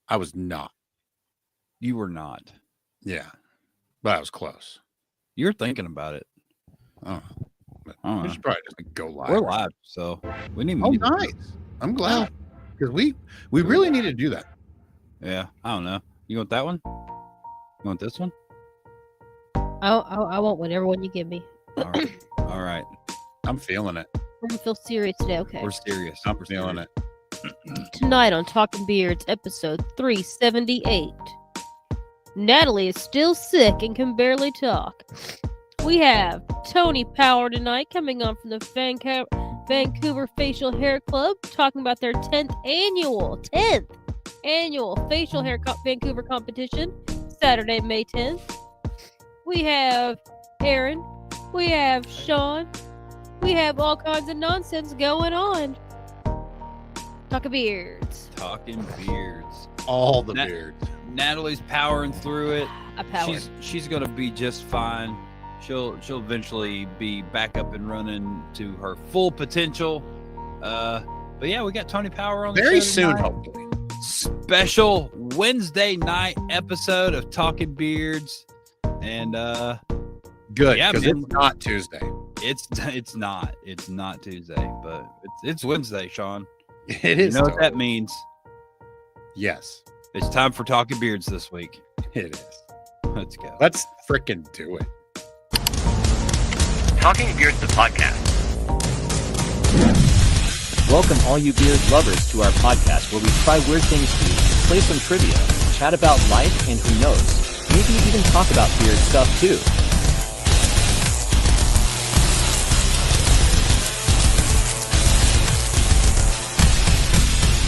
I was not. You were not. Yeah, but I was close. You're thinking about it. Oh, but I don't we know. should probably just go live. We're live, so we need. Oh, nice. I'm glad because we really need to do that. Yeah, I don't know. You want that one? You want this one? I want whatever one you give me. All right. All right. I'm feeling it. We're gonna feel serious today. Okay. We're serious. I'm We're feeling serious. it. Tonight on Talking Beards, episode 378. Natalie is still sick and can barely talk. We have ToNy Power tonight coming on from the Vancouver Facial Hair Club talking about their 10th annual facial hair Vancouver competition, Saturday, May 10th. We have Aaron. We have Shawn. We have all kinds of nonsense going on. Talking beards. Talking beards. All the beards. Natalie's powering through it. I powered. She's gonna be just fine. She'll eventually be back up and running to her full potential. But yeah, we got ToNy Power on the Very show soon, tonight. hopefully. Special Wednesday night episode of Talking Beards, and Good, yeah, because man. it's not Tuesday. It's not Tuesday, but it's Wednesday, Shawn. It is. You know what that means? Yes, It's time for Talking Beards this week. it is. Let's go. Let's freaking do it. Talking Beards, the podcast. Welcome all you beard lovers to our podcast where we try weird things to eat, play some trivia, chat about life, and who knows, maybe even talk about beard stuff too.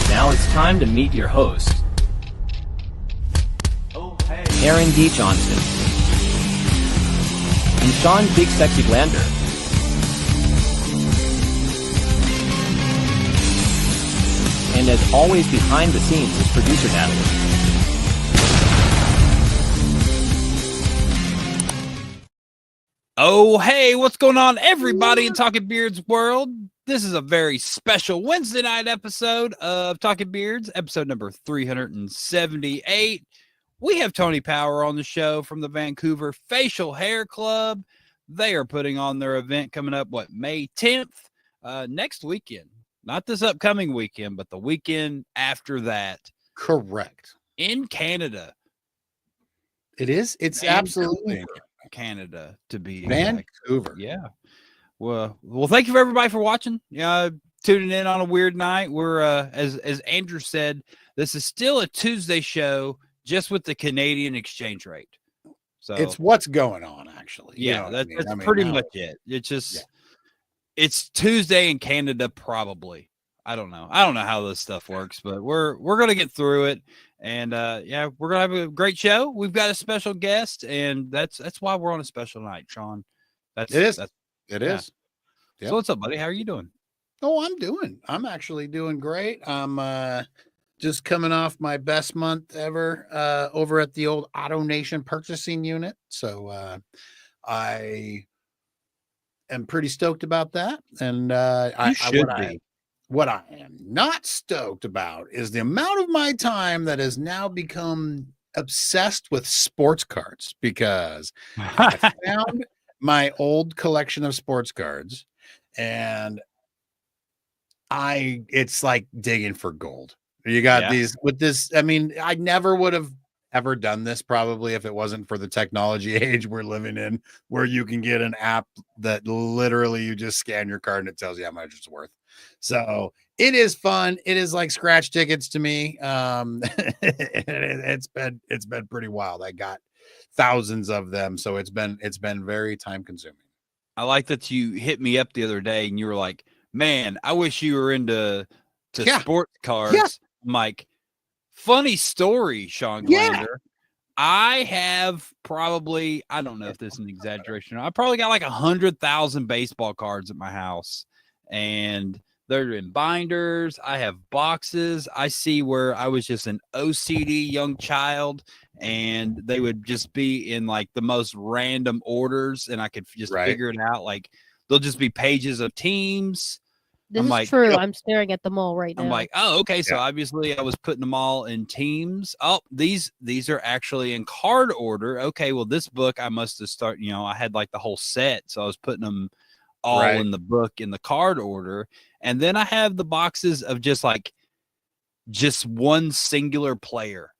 Now it's time to meet your host, Aaron D. Johnston and Shawn Big Sexy Glander. And as always, behind the scenes is producer Natalie. Oh, hey, what's going on, everybody in Talking Beards world? This is a very special Wednesday night episode of Talking Beards, episode number 378. We have ToNy Power on the show from the Vancouver Facial Hair Club. They are putting on their event coming up, May 10th, next weekend. Not this upcoming weekend, but the weekend after that. Correct. In Canada. It is. It's Vancouver, absolutely Canada, to be exact. Vancouver. Yeah. Well, thank you for everybody for watching. Tuning in on a weird night. We're as Andrew said, this is still a Tuesday show, just with the Canadian exchange rate. So It's what's going on, actually. You know yeah, what that's I mean? pretty now- much it. It's just it's Tuesday in Canada, probably. I don't know how this stuff works, but we're gonna get through it. And yeah, we're gonna have a great show. We've got a special guest, and that's why we're on a special night, Shawn. It is. It yeah. is. Yep. So what's up, buddy? How are you doing? Oh, I'm actually doing great. I'm just coming off my best month ever over at the old Auto Nation purchasing unit. So I am pretty stoked about that. And what I am not stoked about is the amount of my time that has now become obsessed with sports cards, because I found my old collection of sports cards, and it's like digging for gold. You got these with this. I mean, I never would have ever done this probably if it wasn't for the technology age we're living in, where you can get an app that literally you just scan your card and it tells you how much it's worth. So it is fun. It is like scratch tickets to me. It's been pretty wild. I got thousands of them, so it's been very time consuming. I like that you hit me up the other day and you were like, man, I wish you were into sports cards. Yeah. I'm like, funny story, Shawn Glander. I have probably, I don't know if this is an exaggeration. I probably got like 100,000 baseball cards at my house, and they're in binders. I have boxes. I see where I was just an OCD young child, and they would just be in like the most random orders, and I could just figure it out. Like, there'll just be pages of teams, This I'm is like, true. yep. I'm staring at them all right now. I'm like, oh, okay. So Yeah. obviously I was putting them all in teams. Oh, these are actually in card order. Okay, well, this book I must have started, I had like the whole set. So I was putting them all Right. in the book in the card order. And then I have the boxes of just one singular player.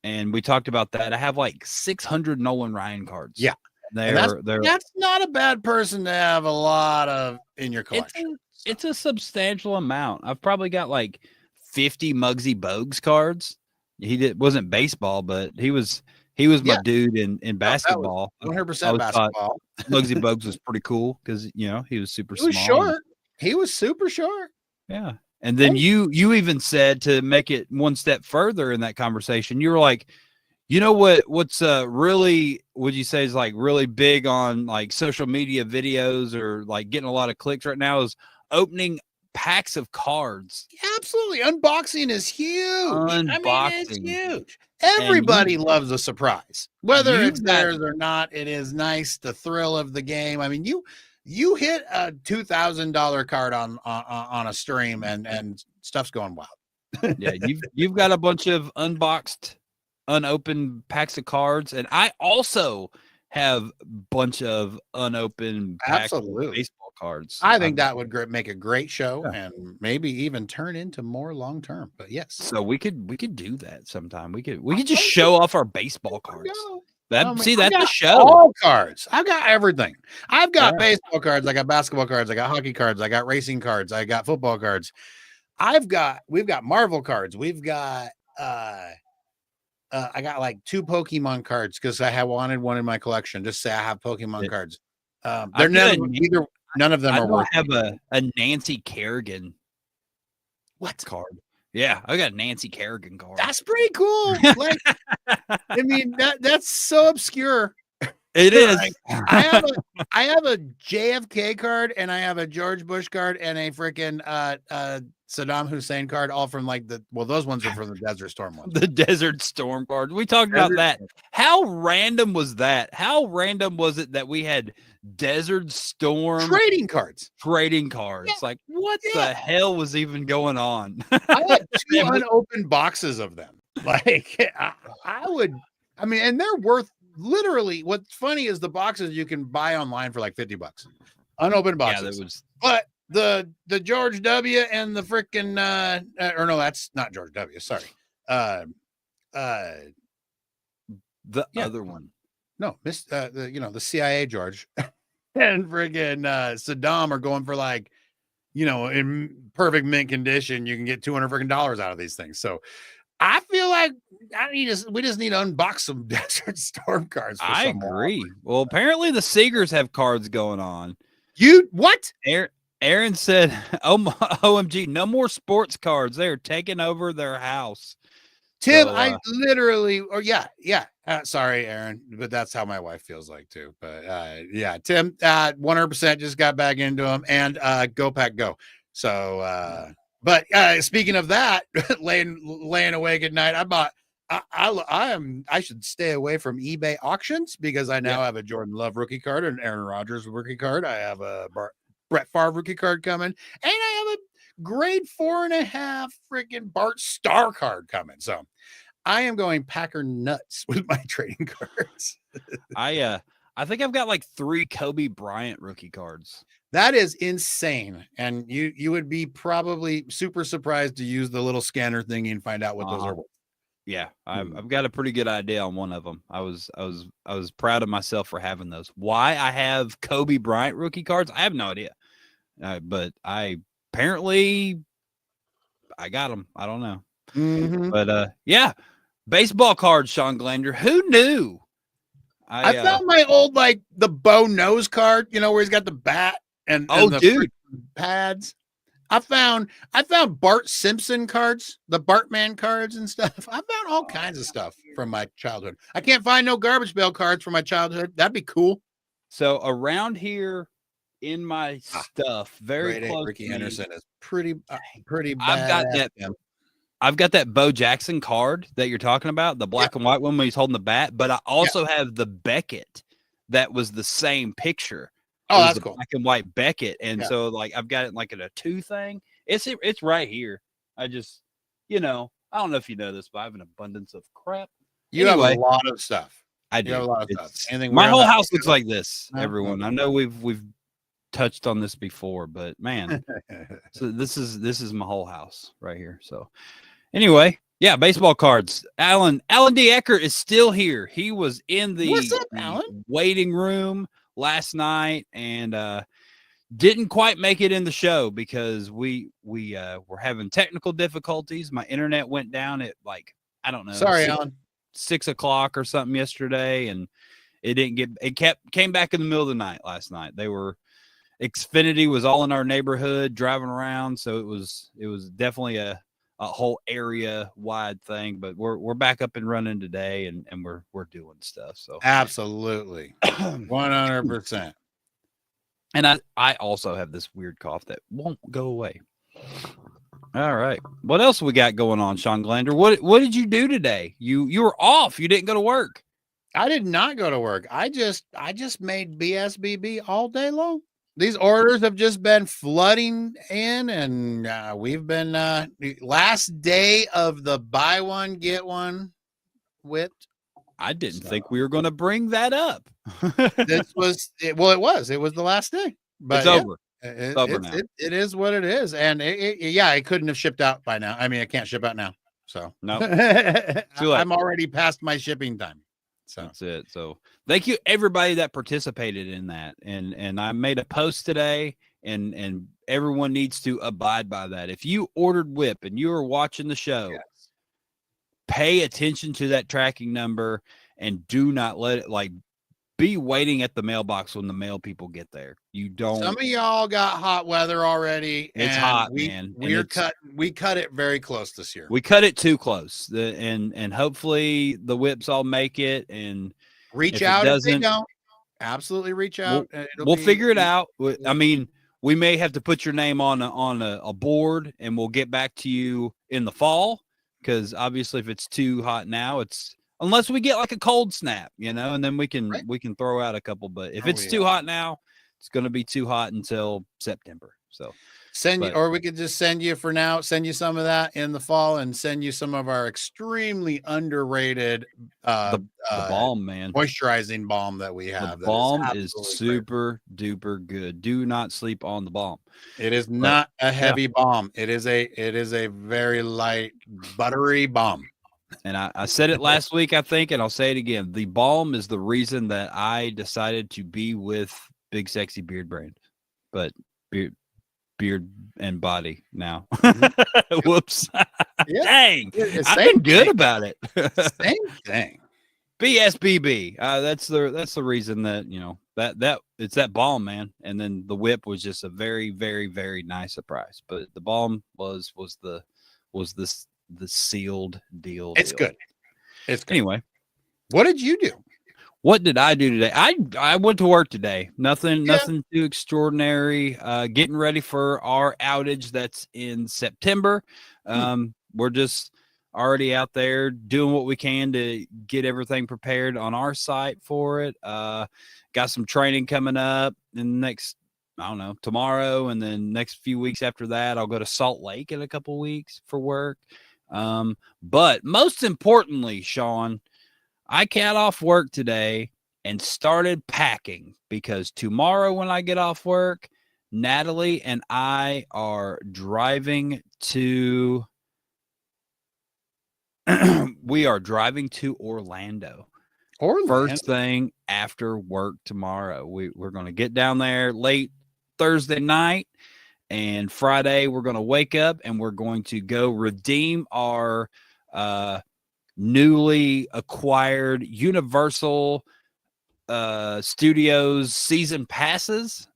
And we talked about that. I have like 600 Nolan Ryan cards. Yeah. And that's not a bad person to have a lot of in your collection. It's a substantial amount. I've probably got like 50 Muggsy Bogues cards. Wasn't baseball, but he was my dude in basketball. 100% basketball. Muggsy Bogues was pretty cool because he was super He was small. short. He was super short. Yeah. And then you even said, to make it one step further in that conversation, you were like, what's really, would you say, is like really big on like social media videos or like getting a lot of clicks right now is opening packs of cards. Absolutely. Unboxing is huge. It's huge. Everybody loves a surprise, whether it's theirs or not. It is nice, the thrill of the game. I mean, you hit a $2,000 card on a stream and stuff's going wild. Yeah, you've got a bunch of unboxed, unopened packs of cards, and I also have a bunch of unopened packs of baseball cards. I think that would make a great show and maybe even turn into more long term. But yes, so we could do that sometime. We could just show off our baseball cards. That's the show. All cards. I've got everything. I've got baseball cards. I got basketball cards. I got hockey cards. I got racing cards. I got football cards. We've got Marvel cards. We've got I got like 2 Pokemon cards because I wanted one in my collection. Just say I have Pokemon cards. They're none of them are worth. I have a Nancy Kerrigan card. Yeah, I got a Nancy Kerrigan card. That's pretty cool. Like, I mean, that's so obscure. It is. I have a JFK card and I have a George Bush card and a freaking Saddam Hussein card, all from like those ones are from the Desert Storm ones. The Desert Storm card. We talked about that. How random was that? How random was it that we had Desert Storm trading cards? Yeah. Like, what the hell was even going on? I had 2 unopened boxes of them. Like, and they're worth literally. What's funny is the boxes you can buy online for like $50, unopened boxes. But the George W. and the freaking or no, that's not George W. Sorry, the other one. No, the CIA George and friggin' Saddam are going for like, in perfect mint condition, you can get $200 freaking out of these things. So I feel like we just need to unbox some Desert Storm cards. I agree. Well, apparently the Seegers have cards going on. What? Aaron said, OMG, no more sports cards. They're taking over their house. Tim, I literally, sorry, Aaron, but that's how my wife feels like too. But Tim, 100% just got back into them and Go Pack Go. So, but speaking of that, laying awake at night, I should stay away from eBay auctions because I now have a Jordan Love rookie card, an Aaron Rodgers rookie card. I have a Brett Favre rookie card coming, and I have a grade 4.5 freaking Bart Starr card coming. So I am going Packer nuts with my trading cards. I think I've got like 3 Kobe Bryant rookie cards. That is insane. And you would be probably super surprised to use the little scanner thingy and find out what those are worth. Yeah, I've got a pretty good idea on one of them. I was proud of myself for having those. Why I have Kobe Bryant rookie cards, I have no idea. But I got them. I don't know. Mm-hmm. But baseball cards, Shawn Glander. Who knew? I found my old the Bo Nose card, where he's got the bat and the pads. I found Bart Simpson cards, the Bartman cards and stuff. I found all kinds of stuff from my childhood. I can't find no garbage pail cards from my childhood. That'd be cool. So around here in my stuff, very close. Ricky Henderson is pretty bad. I've got that Bo Jackson card that you're talking about, the black and white one when he's holding the bat. But I also have the Beckett that was the same picture. Oh, It was that's the cool. black and white Beckett, and Yeah. so like I've got it like in a 2 thing. It's right here. I just, I don't know if you know this, but I have an abundance of crap. You have a Anyway, lot of stuff. I You have do. a lot of stuff. It's Anything my weird on whole that house looks picture? like this. No? Everyone, I know we've touched on this before, but man, so this is my whole house right here. So anyway, yeah, baseball cards. Alan D. Eckert is still here. He was in What's the up, Alan? waiting room last night and didn't quite make it in the show because we were having technical difficulties. My internet went down at like, I don't know. Sorry, Alan. 6 o'clock or something yesterday, and came back in the middle of the night last night. Xfinity was all in our neighborhood driving around, so it was definitely a whole area wide thing, but we're back up and running today, and we're doing stuff. So Absolutely. 100%. and I also have this weird cough that won't go away. All right. What else we got going on, Shawn Glander? What did you do today? You were off. You didn't go to work. I did not go to work. I just made BSBB all day long. These orders have just been flooding in, and we've been last day of the buy one get one whipped. I didn't think we were going to bring that up. This was it was the last day, but it's over. It's over now. It is what it is, and it couldn't have shipped out by now. I mean, it can't ship out now, so no, I'm already past my shipping time. So that's it. So thank you everybody that participated in that, and I made a post today, and everyone needs to abide by that. If you ordered whip and you are watching the show, yes, pay attention to that tracking number and do not let it be waiting at the mailbox when the mail people get there. You don't. Some of y'all got hot weather already. It's and hot, we, man. We cut it very close this year. We cut it too close. And hopefully the whips all make it and reach out if they don't. Absolutely reach out. We'll figure it out. I mean, we may have to put your name on a board, and we'll get back to you in the fall, because obviously if it's too hot now, unless we get like a cold snap, and then we can throw out a couple. But if it's too hot now, it's going to be too hot until September. So or we could just send you some of that in the fall, and send you some of our extremely underrated the balm, man, moisturizing balm that we have. The balm is super duper good. Do not sleep on the balm. It is not a heavy balm. It is a very light, buttery balm. And I said it last week, I think, and I'll say it again. The balm is the reason that I decided to be with Big Sexy Beard Brand, but beard and body now. Whoops. Yeah. Dang. I've been good about it. Same thing. BSBB. That's the reason that, that it's that balm, man. And then the whip was just a very, very, very nice surprise. But the balm was the sealed deal. It's good. It's good. Anyway, what did you do? What did I do today? I went to work today. Nothing too extraordinary. Getting ready for our outage that's in September. We're just already out there doing what we can to get everything prepared on our site for it. Got some training coming up in the next, I don't know, tomorrow, and then next few weeks after that, I'll go to Salt Lake in a couple weeks for work. But most importantly, Shawn, I got off work today and started packing, because tomorrow when I get off work, Natalie and I are driving to we are driving to Orlando. First thing after work tomorrow. We're going to get down there late Thursday night, and Friday we're going to wake up and we're going to go redeem our newly acquired Universal Studios season passes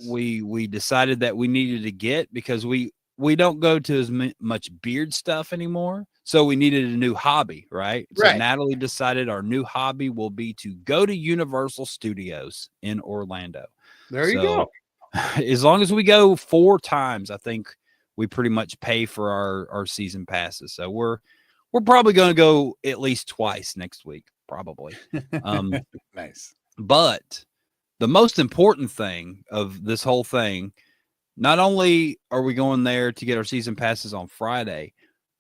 we decided that we needed to get, because we don't go to as much beard stuff anymore, so we needed a new hobby, right? So Natalie decided our new hobby will be to go to Universal Studios in Orlando. There you go. As long as we go 4 times, I think we pretty much pay for our season passes. So we're probably going to go at least twice next week, probably. Nice. But the most important thing of this whole thing, not only are we going there to get our season passes on Friday,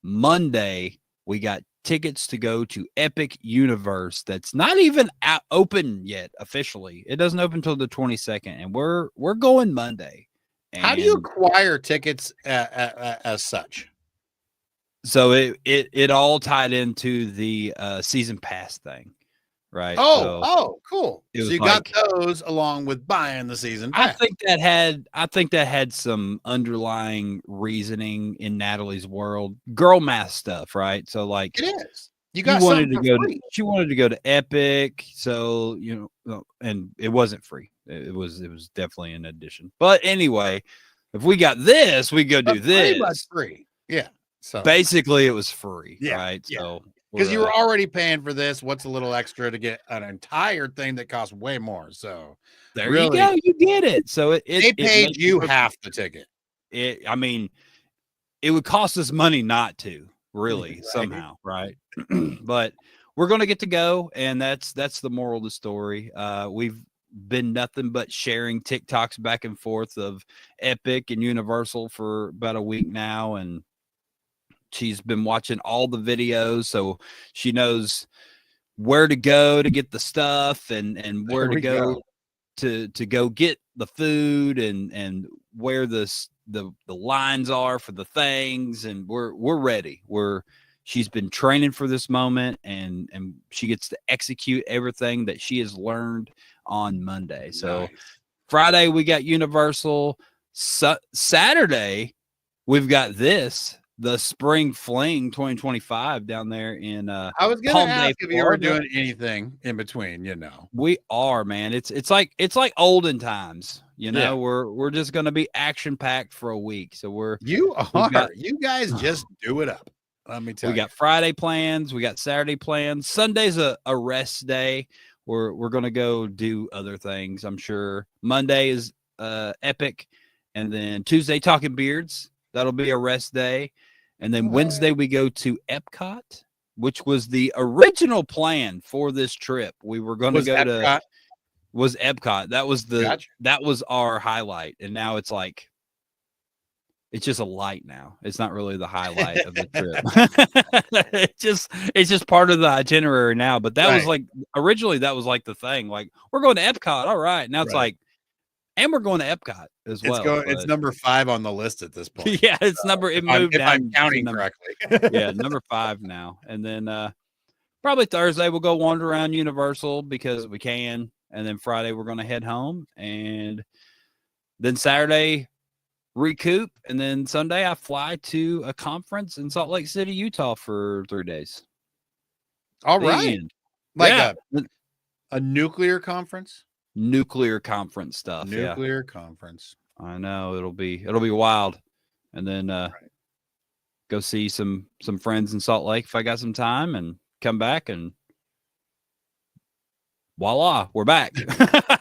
Monday, we got tickets to go to Epic Universe that's not even open yet officially. It doesn't open until the 22nd, and we're going Monday. How do you acquire tickets as such? So it all tied into the season pass thing, right? Oh, cool. So you got like, those along with buying the season pass. I think that had some underlying reasoning in Natalie's world, girl math stuff, right? So like it is. She wanted to go to Epic, so and it wasn't free. It was definitely an addition. But anyway, if we got this, we go do this. Free. Yeah. So basically it was free, yeah, right? Yeah. So because you were already paying for this, what's a little extra to get an entire thing that costs way more? So there you go, you get it. So they paid you half the ticket. I mean, it would cost us money not to, really, right. Somehow, right? But we're going to get to go, and that's the moral of the story. We've been nothing but sharing TikToks back and forth of Epic and Universal for about a week now, and she's been watching all the videos, so she knows where to go to get the stuff and where to go to go get the food and where the lines are for the things, and we're ready. She's been training for this moment, and she gets to execute everything that she has learned on Monday. So nice. Friday we got Universal. Saturday we've got the Spring Fling 2025 down there in I was going to ask if you were doing anything in between, We are, man. It's like olden times, We're just going to be action packed for a week. So you guys just do it up. Let me tell you. We got Friday plans, we got Saturday plans. Sunday's a rest day. We're going to go do other things, I'm sure. Monday is Epic, and then Tuesday Talking Beards. That'll be a rest day. And then Wednesday we go to Epcot, which was the original plan for this trip. We were going to go Epcot? Was Epcot. That was our highlight. And now it's like, it's just a light now. It's not really the highlight of the trip. It's just part of the itinerary now. But that was like, originally that was like the thing. Like, we're going to Epcot. All right. Now it's like, and we're going to Epcot as well. It's number 5 on the list at this point. Yeah, it moved down. I'm counting correctly. Yeah, number 5 now. And then probably Thursday we'll go wander around Universal because we can. And then Friday we're going to head home. And then Saturday recoup. And then Sunday I fly to a conference in Salt Lake City, Utah for 3 days. All right. Like a nuclear conference? Nuclear conference stuff. Nuclear conference. I know it'll be wild. And then go see some friends in Salt Lake if I got some time, and come back, and voila, we're back.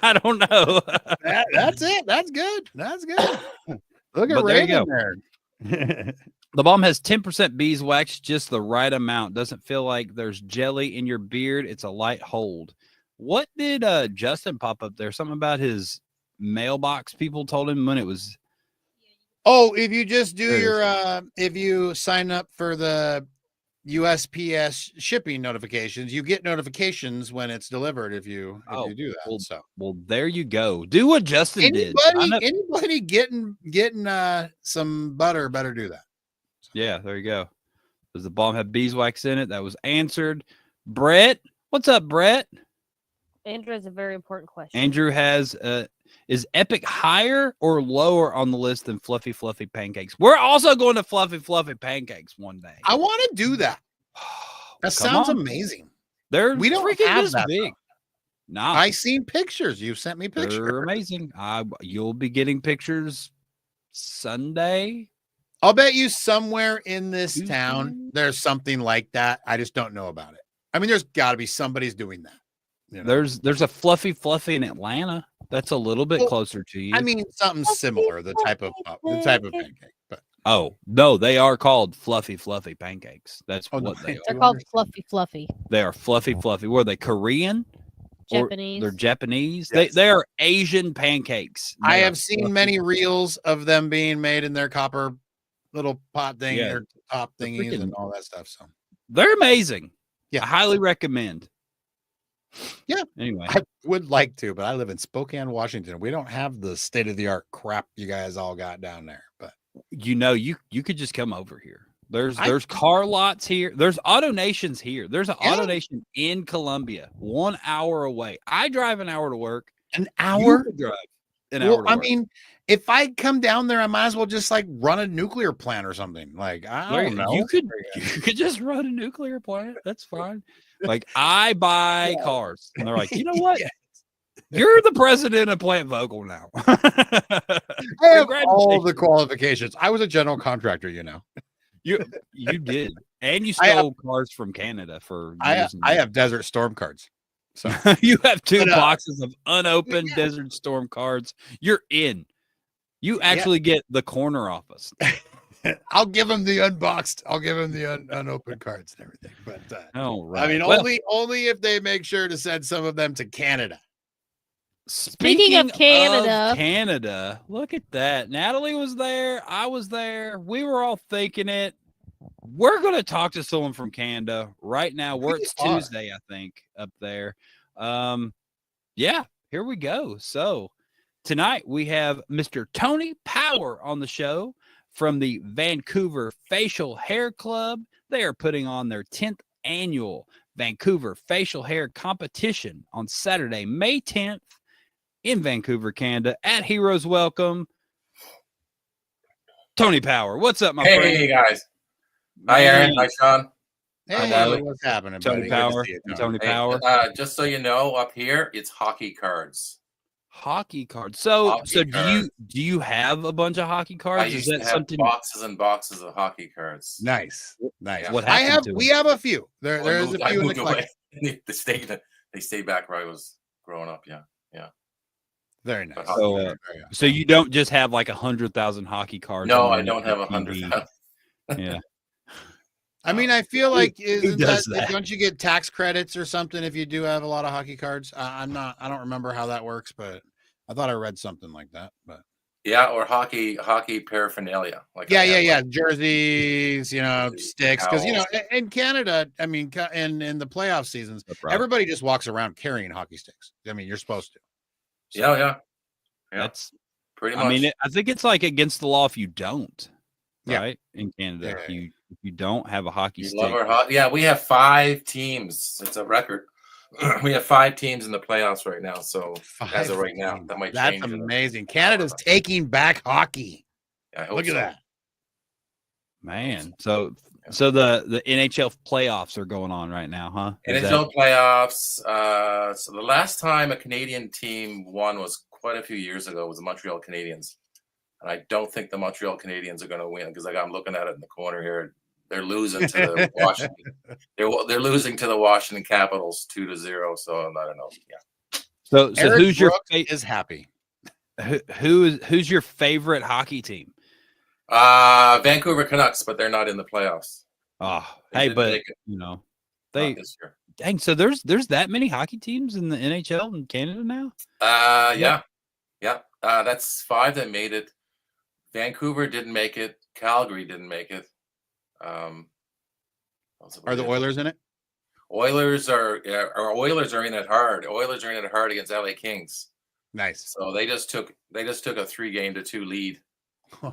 I don't know. That's it. That's good. Look at Ray in there. The balm has 10% beeswax, just the right amount. Doesn't feel like there's jelly in your beard. It's a light hold. What did Justin pop up there? Something about his mailbox. People told him when it was. Oh, if you just do if you sign up for the USPS shipping notifications, you get notifications when it's delivered. If you do that, well, there you go. Do what Justin did. Anybody getting some butter better do that. So. Yeah, there you go. Does the balm have beeswax in it? That was answered. Brett, what's up, Brett? Andrew has a very important question. Andrew has is Epic higher or lower on the list than Fluffy Pancakes? We're also going to Fluffy Pancakes one day. I want to do that. That sounds amazing. We don't freaking have this big. No, I seen pictures. You sent me pictures. They're amazing. You'll be getting pictures Sunday. I'll bet you somewhere in this town there's something like that. I just don't know about it. I mean, there's got to be somebody's doing that. There's a Fluffy in Atlanta. That's a little bit closer to you. I mean, something similar, the type of pancake. But no, they are called Fluffy Pancakes. That's what they are. They're called Fluffy. They are Fluffy. Were they Korean? Japanese. They're Japanese. Yes. They are Asian pancakes. I They are have seen fluffy. many reels of them being made in their copper little pot thing Yeah. or top They're thingies freaking- and all that stuff. So They're amazing. Yeah. I highly recommend. Yeah. Anyway, I would like to, but I live in Spokane, Washington. We don't have the state of the art crap you guys all got down there. But you could just come over here. There's I- car lots here. There's Auto Nations here. There's an Yeah. Auto Nation in Columbia, 1 hour away. I drive an hour to work. an You hour. could drive an Well, hour to I work. mean, if I come down there, I might as well just like run a nuclear plant or something. Like I There don't know. you could just run a nuclear plant. That's fine. Like I buy cars, and they're like, you know what? Yeah. You're the president of Plant Vogel now. I have all the Congratulations. qualifications. I was a general contractor, you know. You did, and you I have- stole cars from Canada for years. I have Desert Storm cards. So You have two But, boxes of unopened Desert Storm cards. You're in. You actually get the corner office. I'll give him the unboxed. I'll give him the unopened cards and everything. But Oh, right. I mean, Well, only if they make sure to send some of them to Canada. Speaking of Canada. Canada, look at that. Natalie was there. I was there. We were all thinking it. We're going to talk to someone from Canada right now. It's are. Tuesday, I think, up there. Yeah, here we go. So tonight we have Mr. ToNy Power on the show from the Vancouver Facial Hair Club. They are putting on their 10th annual Vancouver Facial Hair Competition on Saturday, May 10th in Vancouver, Canada at Heroes Welcome. ToNy Power, what's up, my friend? Hey guys. Hi Aaron. Hi Sean. Hey, Natalie. what's happening, ToNy buddy? Good to Power. see you, ToNy Hey, Power. just so you know, up here it's hockey cards. Hockey cards. So Hockey cards. do you have a bunch of hockey I cards? Is used to that have something? boxes and boxes of hockey cards. Nice. What I happened have. to We them? have a few. There Well, is a few in the collection. away. They stayed back where I was growing up. Yeah. Very nice. But So, Very nice. So you don't just have like 100,000 hockey cards? No, on I your don't have TV? 100. Yeah. I mean, I feel like isn't does that, that? don't you get tax credits or something if you do have a lot of hockey cards? I don't remember how that works, but I thought I read something like that. But Yeah, or hockey paraphernalia. Like I have, yeah, like, jerseys, Jerseys, sticks, because towels. in Canada, I mean, in the playoff seasons, That's right. everybody just walks around carrying hockey sticks. I mean, you're supposed to. Yeah. That's. Pretty much. I mean, I think it's like against the law if you don't. Yeah. Right in Canada, Yeah. if you don't have a hockey We stick. love our yeah, we have 5 teams. It's a record. We have 5 teams in the playoffs right now. So as of right now, that might That's change. amazing. Canada's taking back hockey. I hope Look at so. that. Man, so the NHL playoffs are going on right now, huh? Is that- NHL playoffs. So the last time a Canadian team won was quite a few years ago. It was the Montreal Canadiens, and I don't think the Montreal Canadiens are going to win because I'm looking at it in the corner here. They're losing to the Washington. They're losing to the Washington Capitals 2-0. So I don't know. Yeah. So Eric who's your Brooks is happy. who's your favorite hockey team? Vancouver Canucks, but they're not in the playoffs. Oh, They hey, didn't but make it. not Not this year. dang. So there's that many hockey teams in the NHL in Canada now. Yeah. That's 5 that made it. Vancouver didn't make it. Calgary didn't make it. Are the Oilers in it? Oilers are in it hard. Oilers are in it hard against LA Kings. Nice. So they just took a 3-2 lead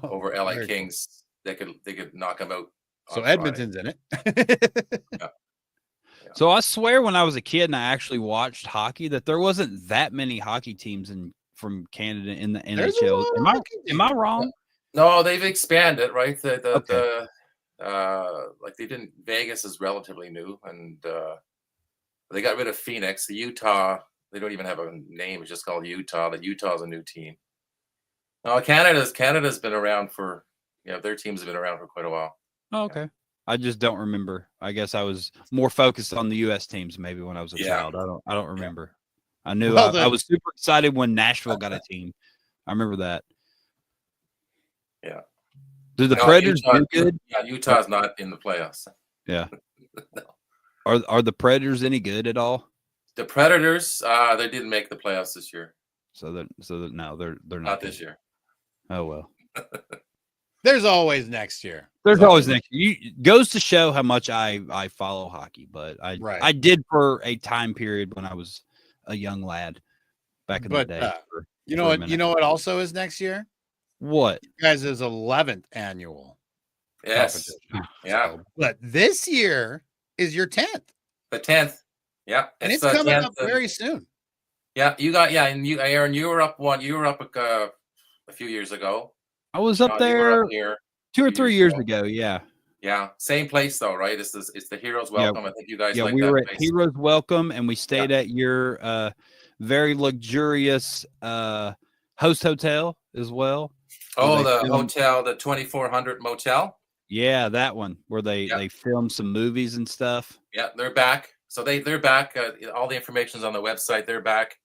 over LA Very Kings. They could knock them out. So on Friday. Edmonton's in it. So I swear, when I was a kid and I actually watched hockey, that there wasn't that many hockey teams from Canada in the There's a NHL. lot of Am I hockey am I teams. wrong? No, they've expanded, right? Okay. Like they didn't. Vegas is relatively new, and they got rid of Phoenix. The Utah, they don't even have a name. It's just called Utah. The Utah's a new team. No, Canada's been around for. Their teams have been around for quite a while. Oh, okay. I just don't remember. I guess I was more focused on the U.S. teams maybe when I was a Yeah. child. I don't remember. I knew Well, I was super excited when Nashville got a team. I remember that. Yeah. Do the No, Predators Utah- do good? Yeah, Utah's not in the playoffs. Yeah. Are the Predators any good at all? The Predators, they didn't make the playoffs this year. So that no, they're not Not this year. Oh well. There's always next year. There's always next. Goes to show how much I follow hockey, but I did for a time period when I was a young lad back in the day. You know what also is next year? What? You guys is 11th annual. Yes. Yeah. So, but this year is your 10th. The 10th. Yeah. And it's coming up very soon. Yeah, and you, Aaron, you were up a few years ago. I was up there here 2 or 3 years ago. Yeah. Yeah. Same place though, right? It's the Heroes Welcome. I think you guys like we that were place. at Heroes Welcome, and we stayed at your very luxurious host hotel as well. Oh, the hotel, the 2400 Motel. Yeah, that one where they filmed some movies and stuff. Yeah, they're back. So they're back. All the information's on the website. They're back.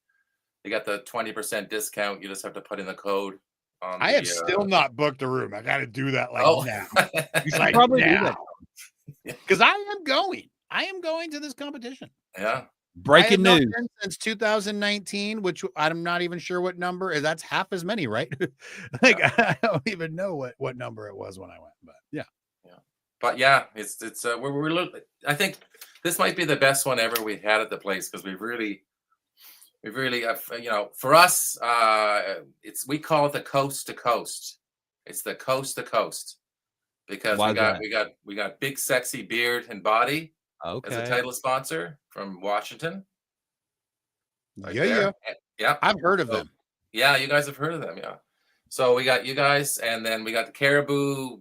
They got the 20% discount. You just have to put in the code. I have still not booked a room. I got to do that now. He's like, probably now. Because I am going. I am going to this competition. Yeah. Breaking news. Since 2019, which I'm not even sure what number is. That's half as many, right? I don't even know what number it was when I went. But yeah. But yeah, it's we're I think this might be the best one ever we had at the place because we've really for us we call it the coast to coast. It's the coast to coast because we got Big Sexy Beard and Body as a title sponsor from Washington. Yeah. I've heard of them. Yeah, you guys have heard of them. Yeah. So we got you guys, and then we got the Caribou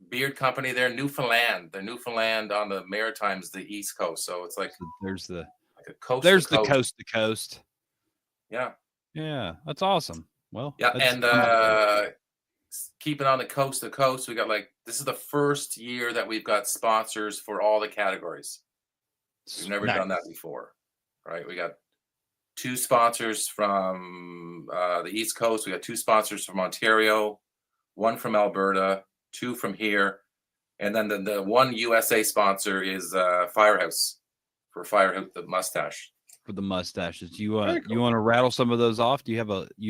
Beard Company there, Newfoundland. They're Newfoundland on the Maritimes, the East Coast. So it's like there's the coast. There's the coast to coast. Yeah. Yeah, that's awesome. Well, yeah, and keeping on the coast to coast, we got this is the first year that we've got sponsors for all the categories. We've never done that before, right? We got 2 sponsors from the East Coast. We got 2 sponsors from Ontario, 1 from Alberta, 2 from here, and then the one USA sponsor is Firehouse for Firehouse the mustache. For the mustaches, you want to rattle some of those off? Do you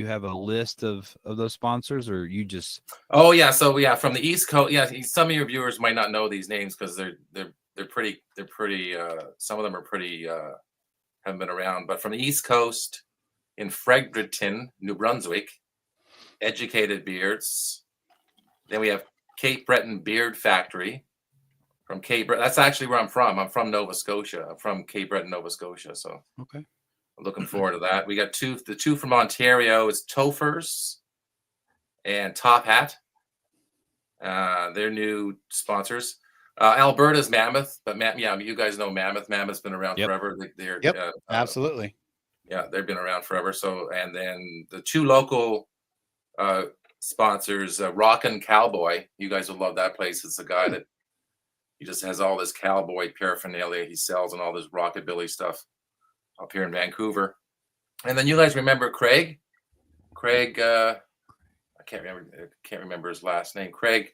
have a list of those sponsors, or you just? Oh yeah, so from the East Coast. Yeah, some of your viewers might not know these names because they're pretty. Some of them are pretty. Haven't been around, but from the East Coast, in Fredericton, New Brunswick, Educated Beards. Then we have Cape Breton Beard Factory from Cape Breton. That's actually where I'm from. I'm from Nova Scotia. I'm from Cape Breton, Nova Scotia. So okay, I'm looking forward to that. We got the two from Ontario is Tophers and Top Hat. They're new sponsors. Alberta's Mammoth, but you guys know Mammoth. Mammoth's been around forever. They're absolutely. Yeah, they've been around forever. So, and then the 2 local sponsors, Rockin' Cowboy. You guys will love that place. It's a guy that he just has all this cowboy paraphernalia he sells and all this rockabilly stuff up here in Vancouver. And then you guys remember Craig? Craig, I can't remember his last name. Craig.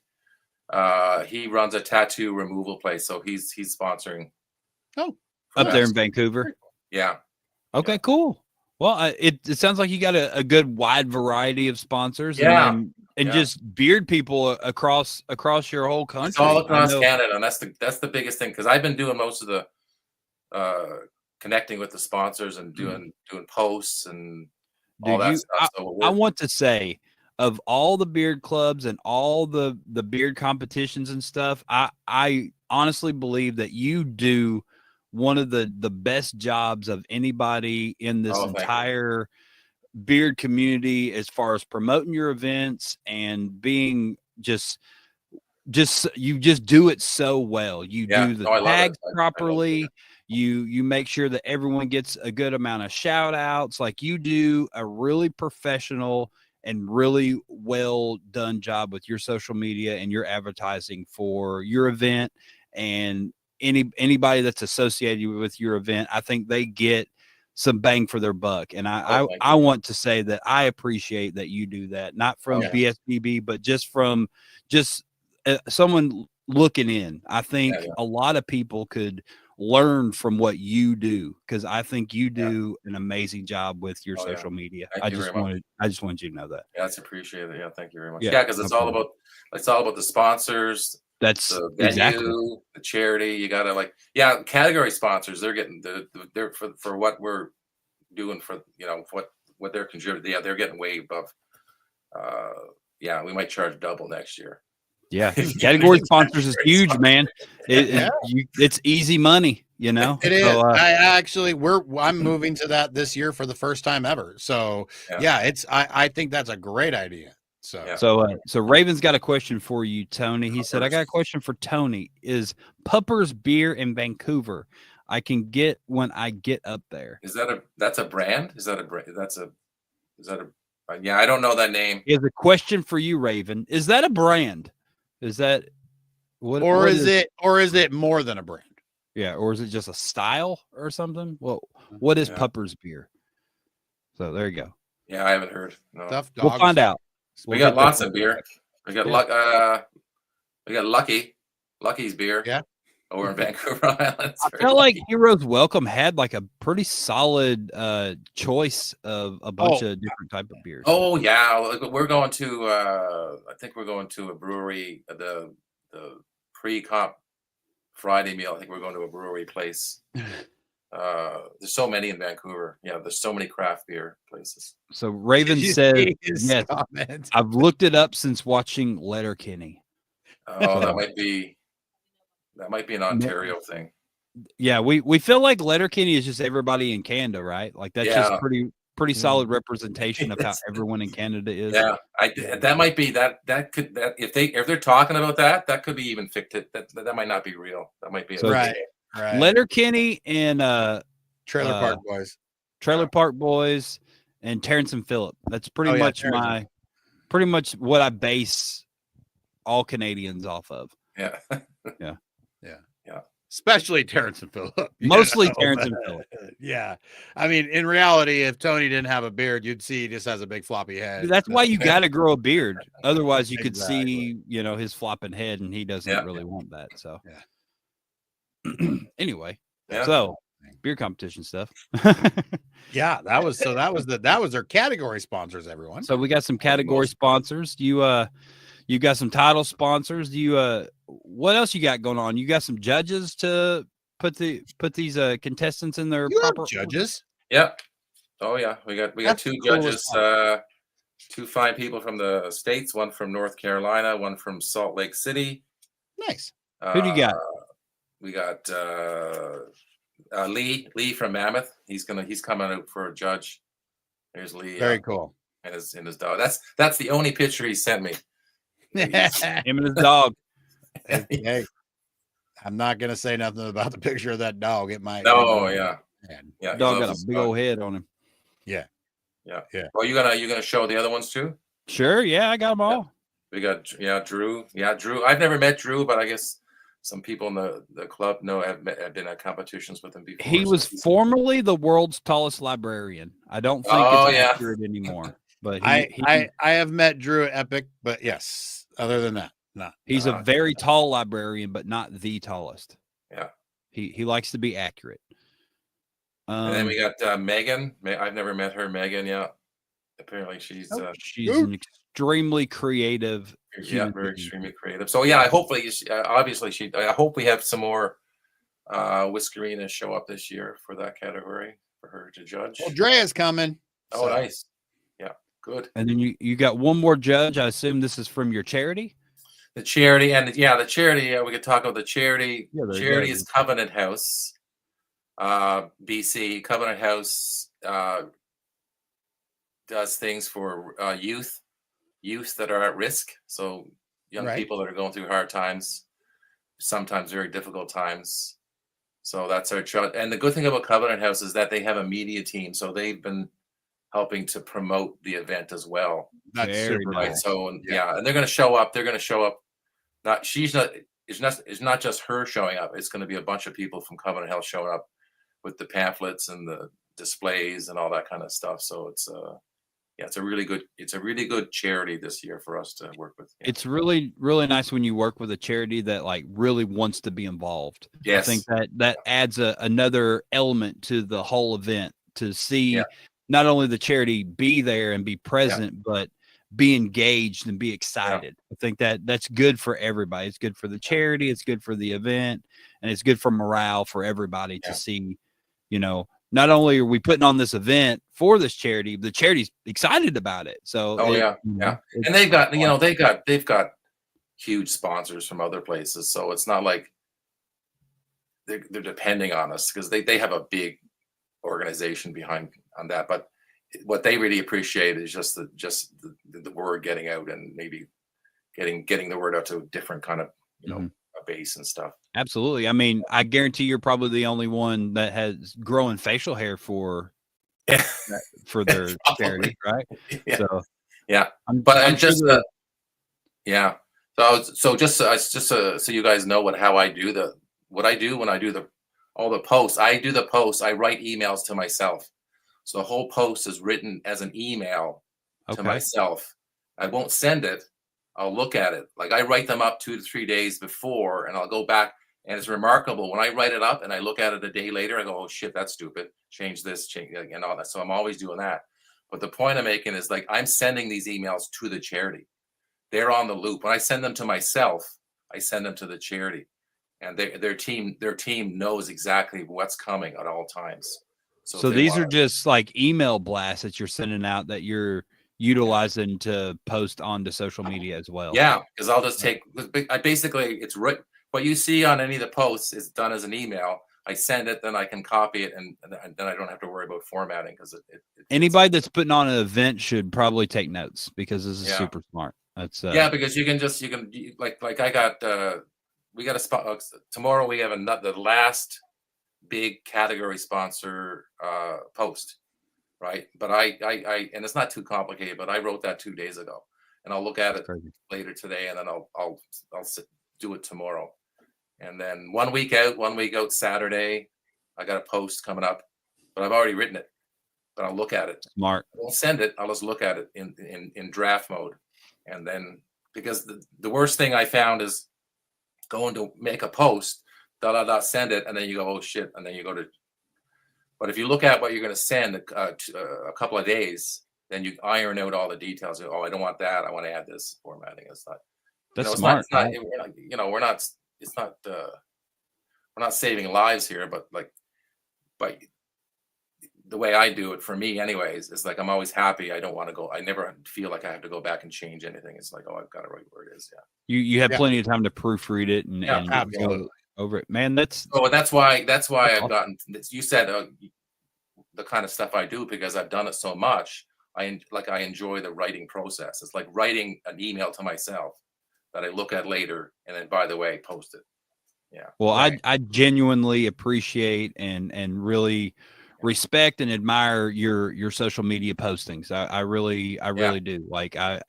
He runs a tattoo removal place, so he's sponsoring. Oh, up there in Vancouver. Yeah. Okay, cool. Well, it sounds like you got a good wide variety of sponsors. Yeah. And just beard people across your whole country. It's all across Canada, and that's the biggest thing because I've been doing most of the connecting with the sponsors and doing posts and all that stuff. I want to say, of all the beard clubs and all the beard competitions and stuff, I honestly believe that you do one of the best jobs of anybody in this entire beard community as far as promoting your events and being just you just do it so well. You do the tags properly. You make sure that everyone gets a good amount of shout outs. Like you do a really professional and really well done job with your social media and your advertising for your event, and anybody that's associated with your event. I think they get some bang for their buck. And I want to say that I appreciate that you do that, not from BSBB, but just from someone looking in. I think a lot of people could learn from what you do, because I think you do an amazing job with your Oh, yeah. social media. Thank you very much. I just wanted you to know that. Yeah, it's appreciated. Yeah, thank you very much. Yeah, Yeah, because no it's all problem. about the sponsors, That's the venue, exactly. the charity. You gotta category sponsors. They're getting they're for what we're doing for what they're contributing. Yeah, they're getting way above. Yeah, we might charge double next year. Yeah, category sponsors is huge, man. It's easy money, you know. It is. So, I'm moving to that this year for the first time ever. So I think that's a great idea. So so Raven's got a question for you, Tony. He said, I got a question for Tony. Is Pupper's beer in Vancouver I can get when I get up there? That's a brand? Is that a brand? Yeah, I don't know that name. He has a question for you, Raven. Is that a brand? Is that what? Or is it more than a brand? Yeah, or is it just a style or something? Well, what is Pupper's beer? So there you go. Yeah, I haven't heard. No. We'll find out. We got lots of beer. We got Lucky's beer. Yeah. Over in Vancouver Island. I felt like Heroes Welcome had like a pretty solid choice of a bunch of different type of beers. Oh yeah, we're going to I think we're going to a brewery, the pre-comp Friday meal. I think we're going to a brewery place. There's so many in Vancouver. Yeah, there's so many craft beer places. So Raven said, yes, I've looked it up since watching Letterkenny. Oh, that might be an Ontario thing. Yeah, we feel like Letterkenny is just everybody in Canada, right? Like that's just pretty solid representation of how everyone in Canada is. Yeah, that might be that if they're talking about that could be even fictive. That might not be real. That might be right. Letterkenny and Trailer Park Boys. Trailer Park Boys and Terrence and Phillip. That's pretty much what I base all Canadians off of. Yeah. Yeah. Especially Terrence and Phillip. Mostly Terrence and Phillip. Yeah. I mean, in reality, if Tony didn't have a beard, you'd see he just has a big floppy head. That's why you got to grow a beard. Otherwise, you could see, his flopping head, and he doesn't really want that. So, anyway, so beer competition stuff. Yeah, that was their category sponsors, everyone. So we got some category sponsors. You got some title sponsors. What else you got going on? You got some judges to put these contestants in their proper judges. Yep. Oh yeah, we got two judges, two fine people from the States, one from North Carolina, one from Salt Lake City. Nice. Who do you got? We got Lee from Mammoth. He's coming out for a judge. There's Lee. Very cool. And his dog. That's the only picture he sent me. Him and his dog. Hey, I'm not gonna say nothing about the picture of that dog. It might. No, yeah. Dog got a big old head on him. Yeah. Well, you gonna show the other ones too? Sure. Yeah, I got them all. We got Drew. Yeah, Drew. I've never met Drew, but I guess some people in the club know have been at competitions with him before. He was formerly the world's tallest librarian. I don't think it's accurate anymore. But I have met Drew at Epic, but yes. Other than that, no. He's a very tall librarian, but not the tallest. Yeah. He likes to be accurate. And then we got Megan. I've never met her, Megan. Yeah. Apparently she's an extremely creative. Yeah, very extremely creative. So yeah, I hope we have some more Whiskerinas show up this year for that category for her to judge. Well, Drea's coming. Oh, nice. Yeah, good. And then you got one more judge. I assume this is from your charity. The charity, the charity. We could talk about the charity. Yeah, charity is Covenant House, BC. Covenant House does things for youth that are at risk. So young people that are going through hard times, sometimes very difficult times. So that's our charge. And the good thing about Covenant House is that they have a media team. So they've been helping to promote the event as well. That's super right. nice. So and they're going to show up. They're going to show up. It's not just her showing up. It's going to be a bunch of people from Covenant House showing up with the pamphlets and the displays and all that kind of stuff. So yeah, it's a really good charity this year for us to work with. Yeah. It's really, really nice when you work with a charity that like really wants to be involved. I think Yes. that adds another element to the whole event to see Yeah. not only the charity be there and be Yeah. present, but be engaged and be Yeah. excited. I think that's good for everybody. It's good for the charity, it's good for the event, and it's good for morale for everybody to Yeah. see, you know, not only are we putting on this event for this charity, the charity's excited about it. So Oh it, yeah, you know, yeah. it's And they've got, you fun. know, they've got huge sponsors from other places. So it's not like they're depending on us because they have a big organization behind on that. But what they really appreciate is just the word getting out and maybe getting the word out to a different kind of, you know, Mhm. a base and stuff. Absolutely. I mean, I guarantee you're probably the only one that has growing facial hair for Yeah. their Probably. charity, right? Yeah. So Yeah. I'm, But I'm I sure just they're- yeah. So just so you guys know how I do what I do when I do all the posts. I do the posts. I write emails to myself. So the whole post is written as an email to okay. myself. I won't send it. I'll look at it. Like I write them up 2 to 3 days before, and I'll go back. And it's remarkable when I write it up and I look at it a day later. I go, "Oh shit, that's stupid. Change this, change," and all that. So I'm always doing that. But the point I'm making is like I'm sending these emails to the charity. They're on the loop. When I send them to myself, I send them to the charity, and their team knows exactly what's coming at all times. So if So they these are want, just like email blasts that you're sending out that you're utilizing to post onto social media as well. yeah, because I'll just take. I basically it's right. What you see on any of the posts is done as an email. I send it, then I can copy it, and then I don't have to worry about formatting because Anybody that's putting on an event should probably take notes because this is yeah. super smart. That's Yeah, because you can like I got we got a spot tomorrow. We have the last big category sponsor post, right? But I and it's not too complicated, but I wrote that 2 days ago, and I'll look at it crazy. later today, and then I'll do it tomorrow, and then 1 week out Saturday, I got a post coming up, but I've already written it, but I'll look at it. Smart. I won't send it. I'll just look at it in draft mode, and then because the worst thing I found is going to make a post, send it, and then you go, oh shit, and then you go to. But if you look at what you're going to send a couple of days, then you iron out all the details. Oh, I don't want that. I want to add this formatting. It's not. That's It's smart. not. You know, we're not. It's not. We're not saving lives here, but the way I do it for me anyways, is like I'm always happy. I don't want to go. I never feel like I have to go back and change anything. It's like, oh, I've got it right where it is. Yeah. You have Yeah. plenty of time to proofread it and go absolutely. over it. Man, that's Oh, that's why I've awesome. gotten. You said the kind of stuff I do because I've done it so much. I enjoy the writing process. It's like writing an email to myself that I look at later, and then by the way, post it. Yeah. well, Right. I genuinely appreciate and really respect and admire your social media postings. I really do. Like I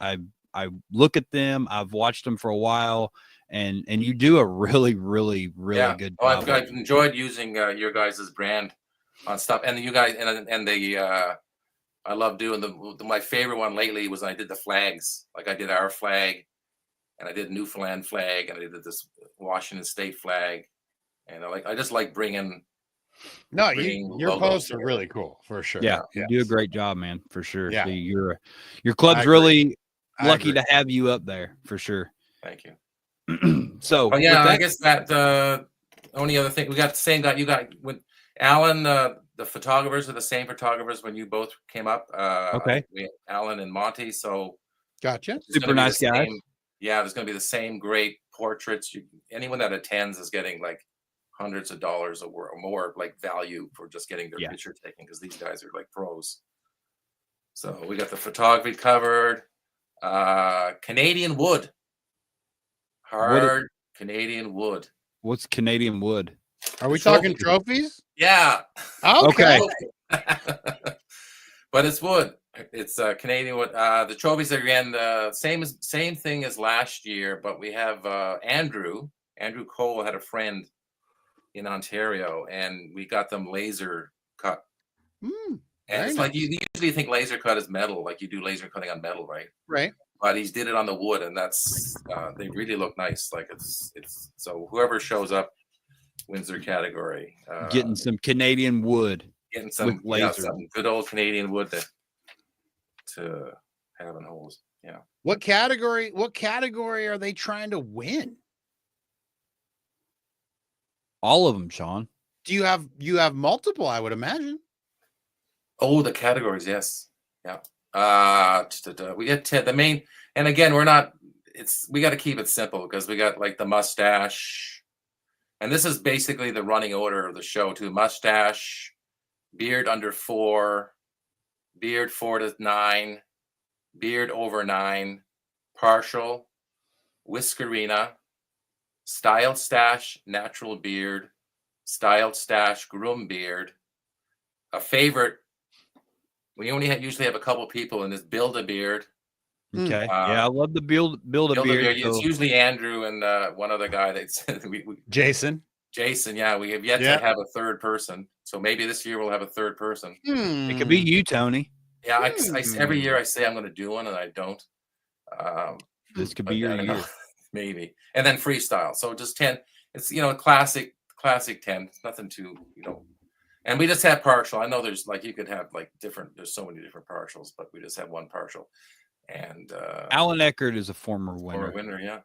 look at them. I've watched them for a while, and you do a really good Oh, job. I've enjoyed using your guys' brand on stuff, and you guys and the I love doing my favorite one lately was I did the flags. Like I did our flag, and I did Newfoundland flag, and I did this Washington State flag, and I just like bringing. No, Bringing your logos posts are together. really cool for sure. Yeah, you do a Yes. great job, man, for sure. Yeah. Your I club's agree. really I lucky agree. to have you up there for sure. Thank you. So, But yeah, with I that, guess that only other thing we got the same guy. You got with Alan. The photographers are the same photographers when you both came up. Okay. Alan and Monty. So Gotcha. it's Super gonna be nice the guys. same- Yeah, there's going to be the same great portraits. Anyone that attends is getting like hundreds of dollars or more like value for just getting their Yeah. picture taken because these guys are like pros. So we got the photography covered. Canadian wood. Hard Canadian wood. What's Canadian wood? Are we The talking trophy. trophies? Yeah. Okay. But it's wood. It's Canadian wood. The trophies are again same thing as last year, but we have Andrew Cole had a friend in Ontario, and we got them laser cut. Mm. And Very it's nice. like you usually think laser cut is metal, like you do laser cutting on metal, right? Right. But he's did it on the wood, and that's they really look nice. Like it's so whoever shows up wins their category. Getting some Canadian wood. Getting some laser. some good old Canadian wood to have in holes. Yeah. What category are they trying to win? All of them, Shawn. Do you have multiple, I would imagine. Oh, the categories, yes. Yeah. We get the main, and again, we got to keep it simple because we got like the mustache, and this is basically the running order of the show too. Mustache, beard under 4, beard 4 to 9, beard over 9, partial, whiskerina, styled stash, natural beard, styled stash, groom beard. A favorite, we only usually have a couple people in this, build a beard. Okay. Yeah, I love the build a beard. It's usually Andrew and one other guy that's Jason. Yeah, we have yet to have a third person. So maybe this year we'll have a third person. It could be you, ToNy. Yeah, I every year I say I'm going to do one and I don't. This could be your year. Maybe. And then freestyle. So just 10. It's, classic 10. It's nothing too, And we just have partial. I know there's like, you could have like there's so many different partials, but we just have one partial. And Alan Eckert is a former winner. Yeah.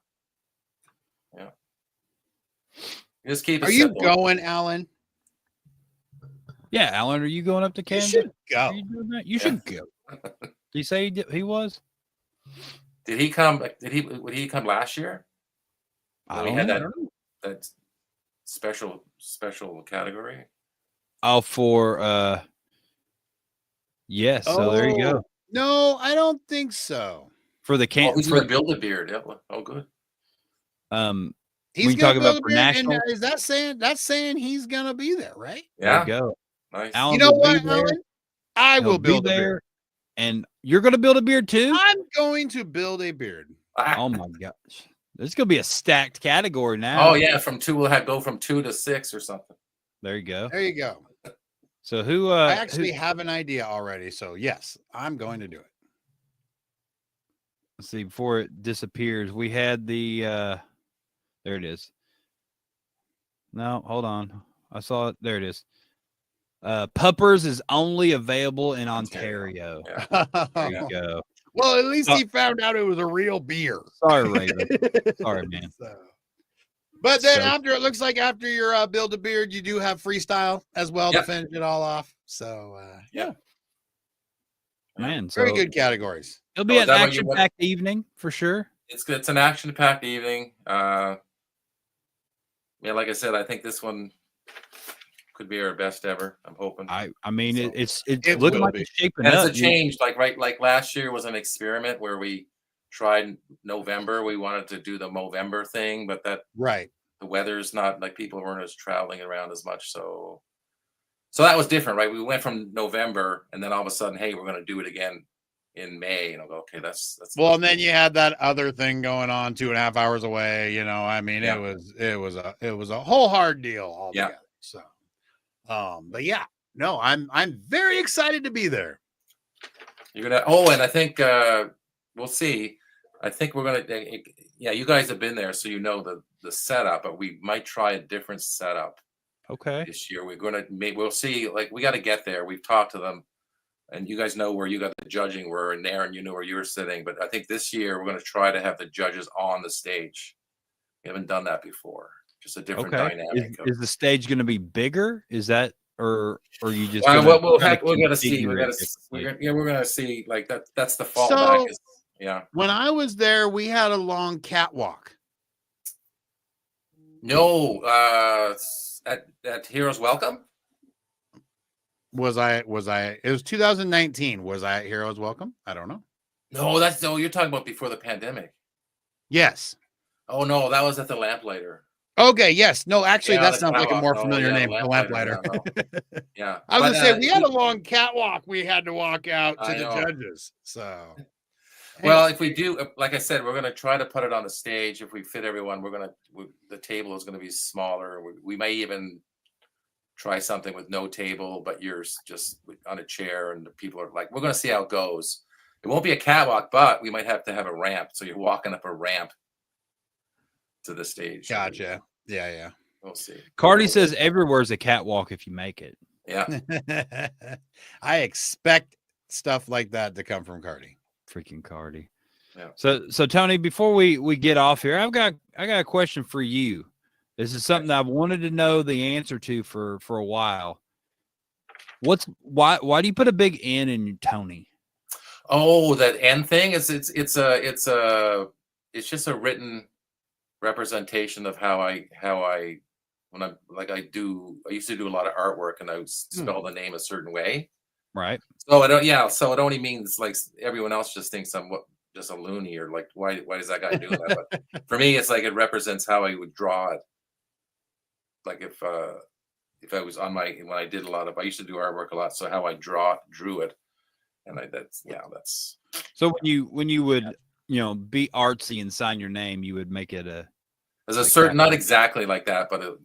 Yeah. Just keep it Are you simple. going, Alan? Yeah, Alan, are you going up to You Canada? should go. Are you doing that? You should go. Did he say he was? Did he come? Would he come last year? I We don't had know. that special category. Oh, for yes. So there you go. No, I don't think so. For the Who's going to build a beard? Yeah. Oh, good. He's we gonna talk build about a for beard, national. and is that saying he's gonna be there, right? Yeah. There you go. Nice. Alan You know will be what, there. Alan? I He'll will build be a there, beard. and you're going to build a beard too. I'm going to build a beard. Oh my gosh, this is going to be a stacked category now. Oh yeah, from 2 we'll go from 2 to 6 or something. There you go. There you go. So who? I actually have an idea already. So yes, I'm going to do it. Let's see. Before it disappears, we had the. There it is. No, hold on. I saw it. There it is. Puppers is only available in Ontario. Yeah. There you go. Well, at least he found out it was a real beer. Sorry, Raven. Sorry, man. But then So- it looks like after your build a beard, you do have freestyle as well to Yep. finish it all off. So Yeah. Man, so very good categories. it'll be Oh, is an that what you action-packed evening for sure. It's an action-packed evening. Yeah, like I said, I think this one could be our best ever. I'm hoping. I mean, So- it's It looking will like be. it's shaping And up. it's a change. Like last year was an experiment where we tried November. We wanted to do the Movember thing, but Right. the weather's not like people weren't as traveling around as much. So that was different, right? We went from November and then all of a sudden, hey, we're going to do it again in May. And I'll go, okay, that's Well, and then you had that other thing going on 2.5 hours away. I mean, Yeah. it was a whole hard deal altogether. Yeah. So, but yeah, no, I'm very excited to be there. You're gonna. Oh, and I think we'll see. I think we're gonna. Yeah, you guys have been there, so you know the setup. But we might try a different setup Okay. this year. We're gonna. We'll see. Like we got to get there. We've talked to them, and you guys know where you got the judging were, and Aaron, you know where you were sitting. But I think this year we're gonna try to have the judges on the stage. We haven't done that before. Just a different Okay. dynamic. Is the stage going to be bigger? Is that or you just? Well, gonna we're kinda gonna see. configure We're it gonna. differently? We're gonna see. Like that. That's the fallback. So- Yeah. When I was there, we had a long catwalk. No, at Heroes Welcome. Was I? It was 2019. Was I at Heroes Welcome? I don't know. No, you're talking about before the pandemic. Yes. Oh no, that was at the Lamplighter. Okay. Yes. No. Actually, Yeah, that the sounds like a catwalk. more Oh, familiar yeah, name. the The Lamplighter, Lamplighter. Yeah. I was But, gonna say we had a long catwalk we had to walk out to I the know. judges. So. Well, if we do, like I said, we're gonna try to put it on the stage. If we fit everyone, the table is gonna be smaller. We may even try something with no table, but you're just on a chair, and the people are like, we're going to see how it goes. It won't be a catwalk, but we might have to have a ramp. So you're walking up a ramp to the stage. Gotcha. Yeah. We'll see. Cardi says everywhere's a catwalk if you make it. Yeah. I expect stuff like that to come from Cardi. Freaking Cardi. Yeah. So Tony, before we get off here, I got a question for you. This is something that I've wanted to know the answer to for a while. Why do you put a big N in ToNy? Oh, that N thing it's just a written representation of how I when I used to do a lot of artwork, and I would spell the name a certain way. Right. So so it only means like everyone else just thinks I'm just a loony, or like why does that guy do that? But for me, it's like it represents how I would draw it. Like if I was on when I did I used to do artwork a lot, so how I drew it, and that's so when you would be artsy and sign your name, you would make it there's a certain not exactly like that, but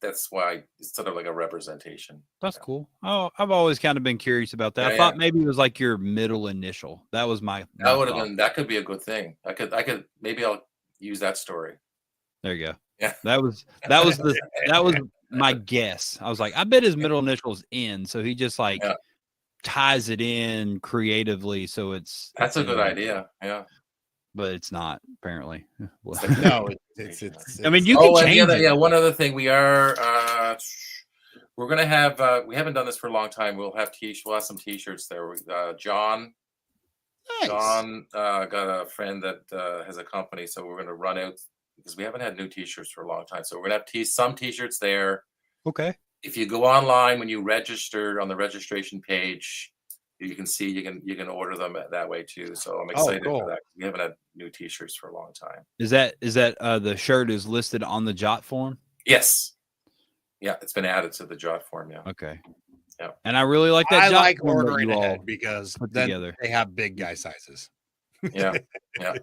that's why it's sort of like a representation. That's cool. Oh, I've always kind of been curious about that. I thought maybe it was like your middle initial. That was my that would have been, that could be a good thing. I could maybe I'll use that story. There you go. Yeah. That was my guess. I was like, I bet his middle initial is N, so he just ties it in creatively, so that's a good idea. Yeah. But it's not, apparently. No, it's I mean, you can change it. Yeah, one other thing. we're gonna have we haven't done this for a long time. We'll have some t-shirts there. John got a friend that has a company, so we're gonna run out because we haven't had new t-shirts for a long time. So we're gonna have some t-shirts there. Okay. If you go online, when you register on the registration page, you can see you can order them that way too. So I'm excited for that. We haven't had new t-shirts for a long time. Is that the shirt is listed on the Jot form? Yes. Yeah, it's been added to the Jot form. Yeah. Okay. Yeah. And I really like that. I Jot like form ordering that you all ahead because put then together. they have big guy sizes. Yeah. Yeah.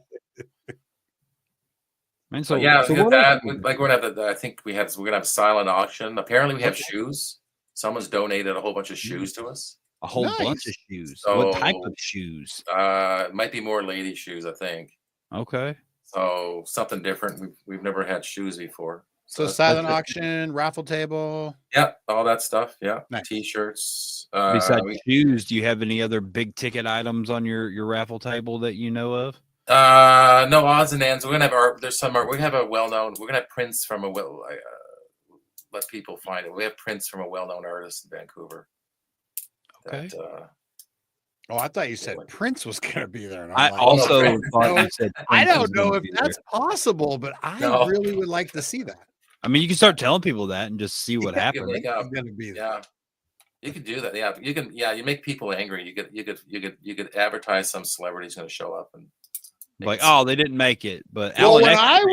And so we're gonna have I think we're gonna have a silent auction. Apparently we have shoes. Someone's donated a whole bunch of shoes to us. A whole bunch of shoes. So, what type of shoes? It might be more lady shoes, I think. Okay. So something different. We've never had shoes before. So silent auction, raffle table. Yeah, all that stuff. Yeah. Nice. T-shirts. Besides shoes, do you have any other big ticket items on your raffle table that you know of? No odds and ends. We're gonna have art. There's some art. We're gonna have a well-known. We're gonna have prints from let people find it. We have prints from a well-known artist in Vancouver. Okay. I thought you said Prince was going to be there. And I also thought you said I Prince don't was know gonna if be that's possible, but I really would like to see that. I mean, you can start telling people that and just see what happens. I'm going to be there. Yeah, you could do that. Yeah, you can. Yeah, you make people angry. You could advertise some celebrity's going to show up and like, oh, they didn't make it. But when I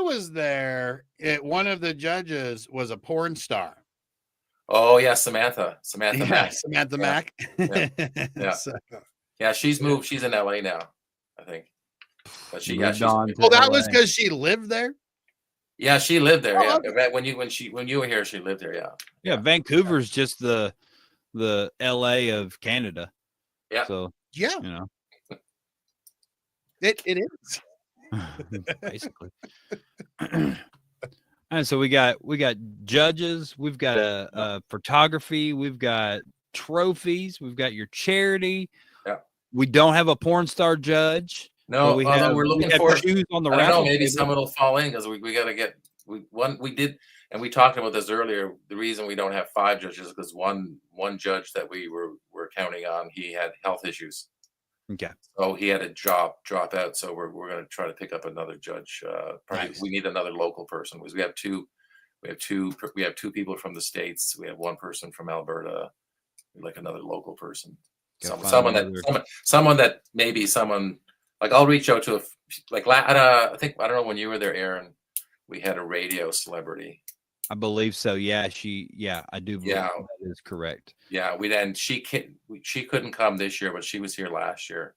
was there, one of the judges was a porn star. Oh yeah, Samantha Mack. Samantha Mack. Yeah. Yeah, she's moved. She's in LA now, I think. But that was because she lived there. Yeah, she lived there. Yeah, okay. When you were here, she lived there. Yeah. Yeah, Vancouver's just the LA of Canada. Yeah. So yeah, it is basically. And so we got judges, we've got a photography, we've got trophies, we've got your charity. Yeah. We don't have a porn star judge. No, we're looking for shoes on the raffle. I don't know, maybe table. someone will fall in because we got to get we did, and we talked about this earlier. The reason we don't have 5 judges is because one judge that we were counting on, he had health issues. Okay. So he had to drop out. So we're going to try to pick up another judge. Probably nice. We need another local person because we have two people from the States. We have one person from Alberta. We'd like another local person. Someone that maybe someone like I'll reach out to I think I don't know when you were there, Aaron. We had a radio celebrity. I believe so. Yeah, I do believe that is correct. Yeah, she couldn't come this year, but she was here last year.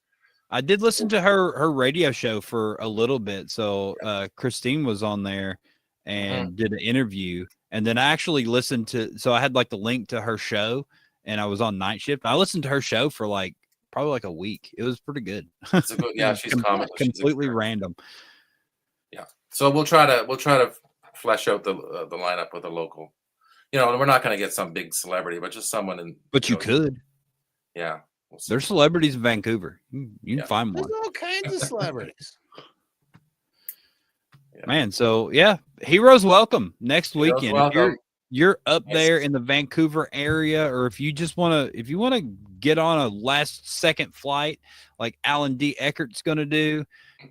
I did listen to her radio show for a little bit. So Christine was on there and did an interview, And then I actually listened to, so I had like the link to her show, and I was on night shift. I listened to her show for like probably like a week. It was pretty good. It's a good, yeah, she's comical. Completely random. Yeah. So we'll try to flesh out the lineup with a local. You know, we're not going to get some big celebrity, but just someone in. But you could. Yeah. We'll see. There's celebrities in Vancouver. You can find one. There's all kinds of celebrities. Man, so yeah, Heroes Welcome next Heroes weekend. Welcome. If you're up there in the Vancouver area, or if you just want to get on a last second flight like Alan D. Eckert's going to do,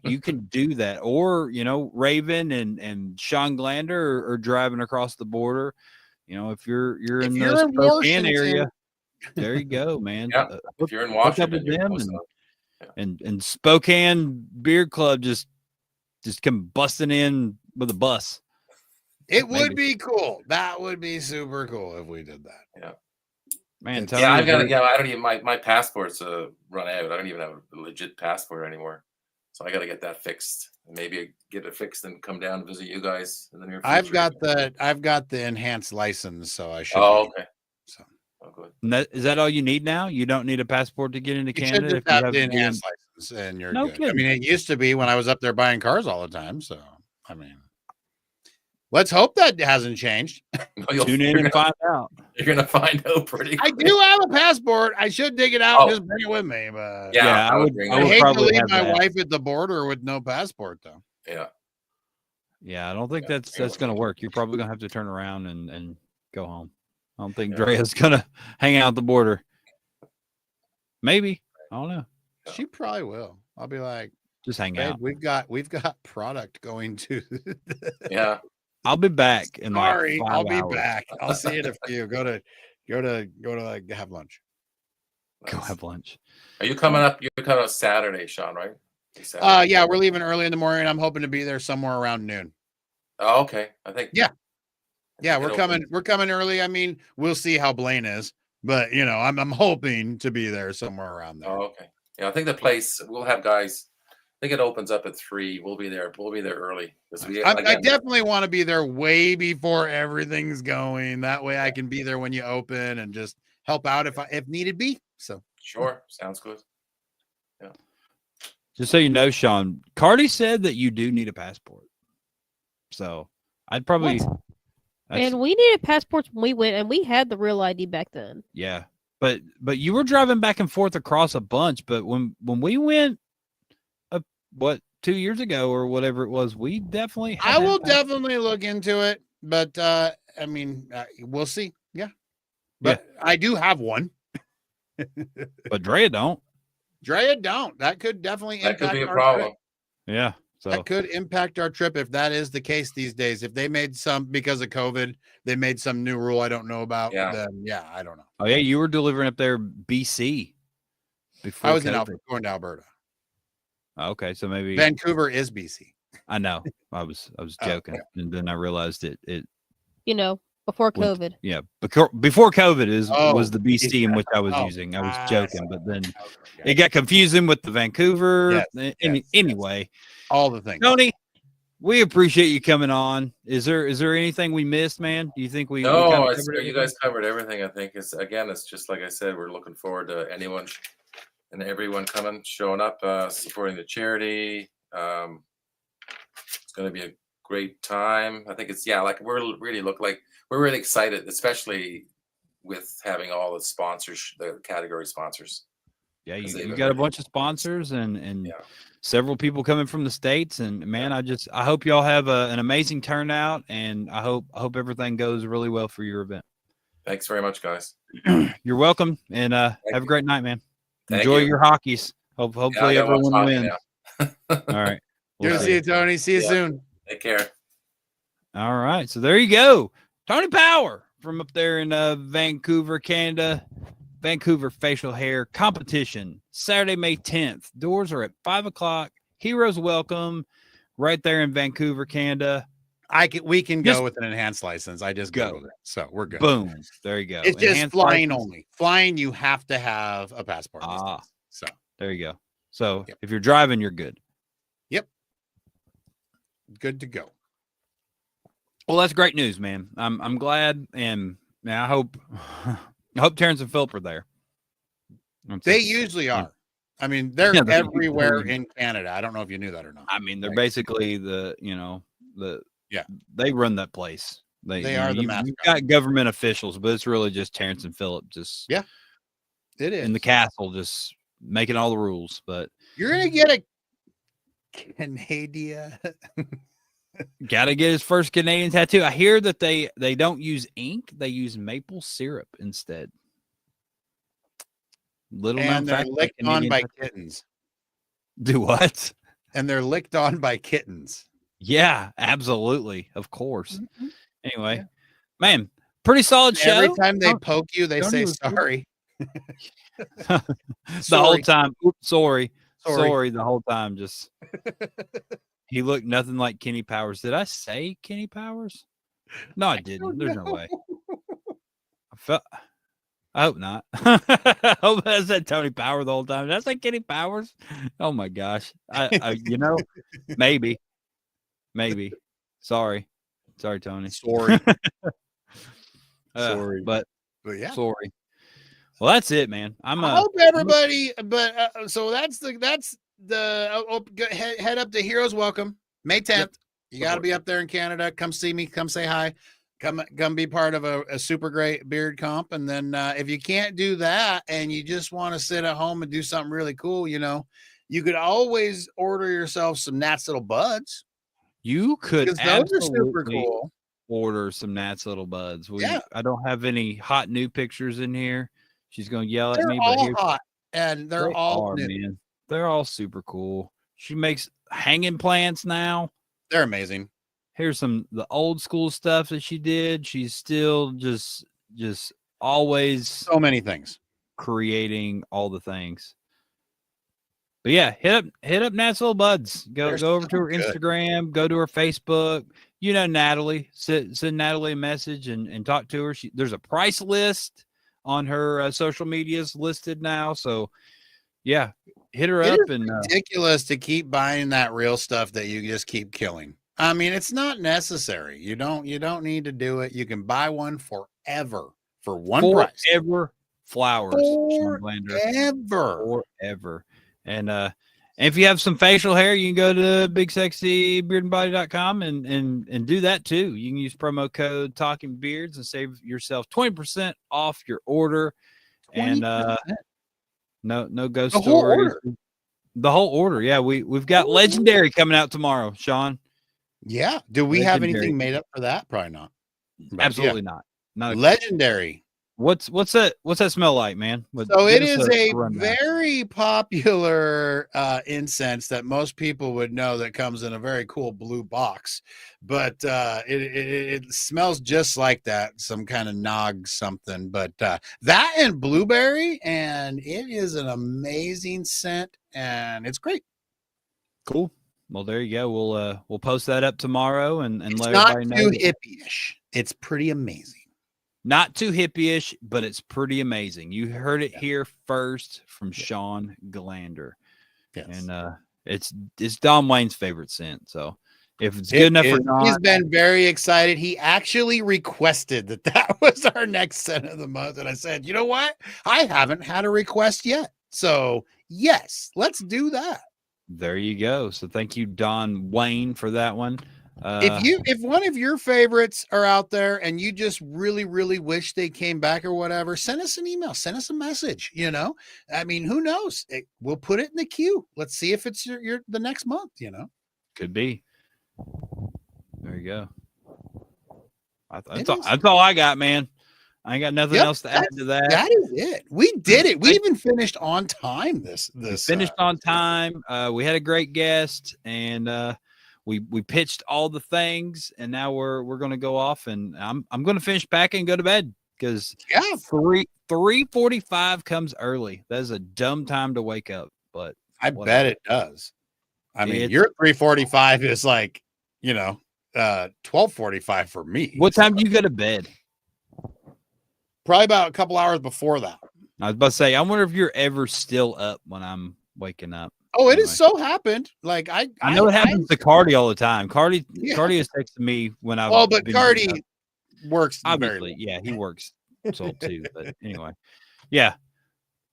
you can do that. Or, you know, Raven and Shawn Glander are driving across the border. You know, if you're in the Spokane area, there you go, man. Yeah. If you're in Washington, with them and Spokane Beard Club just come busting in with a bus. It would be cool. That would be super cool if we did that. Yeah. Man, yeah, I don't even my passport's run out. I don't even have a legit passport anymore. So I got to get that fixed. Maybe get it fixed and come down and visit you guys in the near future. I've got the enhanced license, so I should. Oh, okay. So, good. And is that all you need now? You don't need a passport to get into Canada? Should have the enhanced license, and you're good. Kidding. I mean, it used to be when I was up there buying cars all the time. So, I mean, let's hope that hasn't changed. Tune in and find out. You're gonna find out pretty quick. I do have a passport. I should dig it out and just bring it with me. But yeah, I would hate to probably leave my wife at the border with no passport, though. Yeah, I don't think that's gonna work. You're probably gonna have to turn around and go home. I don't think Drea's gonna hang out at the border. Maybe. I don't know. She probably will. I'll be like, just hang out. We've got product going to. Yeah. I'll be back in Sorry, like 5 I'll be hours. back. I'll see you in a few. Go to like have lunch. Go have lunch. Are you coming up? You're coming up Saturday, Shawn, right? Yeah, we're leaving early in the morning. I'm hoping to be there somewhere around noon. Oh, okay. I think. Yeah, we're coming. We're coming early. I mean, we'll see how Blaine is, but you know, I'm hoping to be there somewhere around there. Oh, okay. Yeah, I think the place we'll have guys. I think it opens up at 3. We'll be there. We'll be there early. I definitely want to be there way before everything's going. That way, I can be there when you open and just help out if needed be. So sure, sounds good. Yeah. Just so you know, Shawn, Cardi said that you do need a passport. So I'd probably. And we needed passports when we went, and we had the real ID back then. Yeah, but you were driving back and forth across a bunch. But when we went, 2 years ago or whatever it was, we definitely. I will definitely look into it, but I mean, we'll see. Yeah, but I do have one. But Drea don't. That could definitely that impact could be a our problem. trip. Yeah. So that could impact our trip if that is the case these days. If they made some because of COVID, they made some new rule I don't know about. Then I don't know. Oh yeah, you were delivering up there BC before I was COVID. going to Alberta. Okay, so maybe Vancouver is BC. I know. I was joking, and then I realized it. Before COVID. Before COVID was the BC in which I was using. I was joking, but then it got confusing with the Vancouver. Anyway, all the things. ToNy, we appreciate you coming on. Is there anything we missed, man? Do you think we? No, you guys covered everything. I think it's just like I said. We're looking forward to anyone and everyone showing up, supporting the charity. It's going to be a great time. I think it's we're really excited, especially with having all the sponsors, the category sponsors. Yeah, you got a bunch of sponsors and several people coming from the States. And man, I hope y'all have an amazing turnout, and I hope everything goes really well for your event. Thanks very much, guys. You're welcome, and have a great night, man. Enjoy your hockeys. Hopefully everyone wins. All right. Good to see you, ToNy. See you soon. Take care. All right. So there you go. ToNy Power from up there in Vancouver, Canada. Vancouver Facial Hair Competition, Saturday, May 10th. Doors are at 5 o'clock. Heroes welcome right there in Vancouver, Canada. We can go with an enhanced license. I just go with it. So we're good. Boom. There you go. It's just flying only. Flying, you have to have a passport. So there you go. So if you're driving, you're good. Yep. Good to go. Well, that's great news, man. I'm glad, and I hope Terrence and Philip are there. They usually are. I mean, they're Yeah, everywhere in Canada. I don't know if you knew that or not. I mean, they're Like, basically Yeah. they run that place. They are the you've mascot. got government officials, but it's really just Terrence and Philip just Yeah, it is. in the castle, just making all the rules. But You're gonna get a Canadian. gotta get his first Canadian tattoo. I hear that they don't use ink; they use maple syrup instead. Little known And they're fact, licked on Canadian by tattoo. kittens. Do what? And they're licked on by kittens. Yeah, absolutely, of course. Mhm. Anyway, Yeah. man, pretty solid show. Every time they Oh, poke you, they Tony say was good. sorry. The whole Sorry. time. Oops, sorry. Sorry. Sorry, the whole time. Just he looked nothing like Kenny Powers. Did I say Kenny Powers? No, I didn't. There's no way. I hope not. I hope I said Tony Power the whole time. Did I say Kenny Powers? Oh my gosh. I maybe. Sorry, Tony. Sorry. Sorry, but yeah. sorry. Well, that's it, man. I hope everybody. But so that's head up to Heroes Welcome May 10th. Yep. You got to be up there in Canada. Come see me. Come say hi. Come be part of a super great beard comp. And then if you can't do that and you just want to sit at home and do something really cool, you could always order yourself some Nat's Little Buds. You could Because those are super absolutely cool. order some Nat's Little Buds. Yeah. I don't have any hot new pictures in here. She's going to yell at They're me. all but hot and they're all new. man. They're all super cool. She makes hanging plants now. They're amazing. Here's the old school stuff that she did. She's still just always So many things. creating all the things. But yeah, hit up Nat's Little Buds. Go over to her Instagram, go to her Facebook. Natalie. Send Natalie a message and talk to her. There's a price list on her social medias listed now. So yeah, hit her up. And ridiculous to keep buying that real stuff that you just keep killing. I mean, it's not necessary. You don't need to do it. You can buy one forever for one price. Forever flowers. Shawn Glander. Forever. And if you have some facial hair, you can go to bigsexybeardandbody.com and do that too. You can use promo code Talking Beards and save yourself 20% off your order. 20%. And no ghost stories. The whole order. Yeah, we've got Legendary coming out tomorrow, Shawn. Yeah. Do we have anything made up for that? Probably not. But absolutely not. Legendary. What's that smell like, man? So it is a very popular incense that most people would know that comes in a very cool blue box, but it smells just like that, some kind of nog something. But that and blueberry, and it is an amazing scent, and it's great. Cool. Well, there you go. We'll post that up tomorrow and let everybody know. It's not too hippie-ish. It's pretty amazing. Not too hippie-ish, but it's pretty amazing. You heard it here first from Shawn Glander. Yes. And it's Don Wayne's favorite scent. So if it's good enough or not. He's been very excited. He actually requested that was our next scent of the month. And I said, you know what? I haven't had a request yet. So yes, let's do that. There you go. So thank you, Don Wayne, for that one. If one of your favorites are out there and you just really, really wish they came back or whatever, send us an email, send us a message. I mean, who knows? We'll put it in the queue. Let's see if it's your the next month. Could be. There you go. That's all I got, man. I ain't got nothing else to add to that. That is it. We did it. We even finished on time. We finished on time. We had a great guest, and we pitched all the things, and now we're going to go off, and I'm going to finish packing and go to bed because 3:45 comes early. That is a dumb time to wake up, but I bet it does. I mean, your 3:45 is like 12:45 for me. What time do you go to bed? Probably about a couple hours before that. I was about to say, I wonder if you're ever still up when I'm waking up. Oh, it Anyway. has so happened. Like I know it happens to Cardi all the time. Cardi Yeah. Cardi has texted me when I've Oh, but been Cardi works very obviously, well. yeah, he works so too. But anyway, yeah,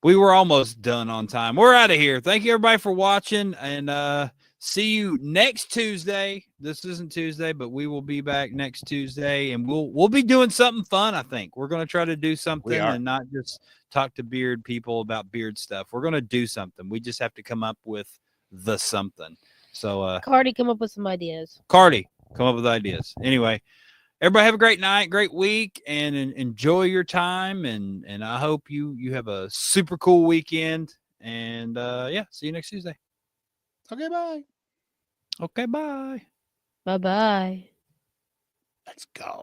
we were almost done on time. We're out of here. Thank you everybody for watching, and see you next Tuesday. This isn't Tuesday, but we will be back next Tuesday, and we'll be doing something fun. I think we're going to try to do something are. and not just talk to beard people about beard stuff. We're going to do something. We just have to come up with the something. So, Cardi, come up with some ideas. Cardi, come up with ideas. Anyway, everybody have a great night, great week, and enjoy your time. And I hope you have a super cool weekend. And yeah, see you next Tuesday. Okay, bye. Okay, bye. Bye bye. Let's go.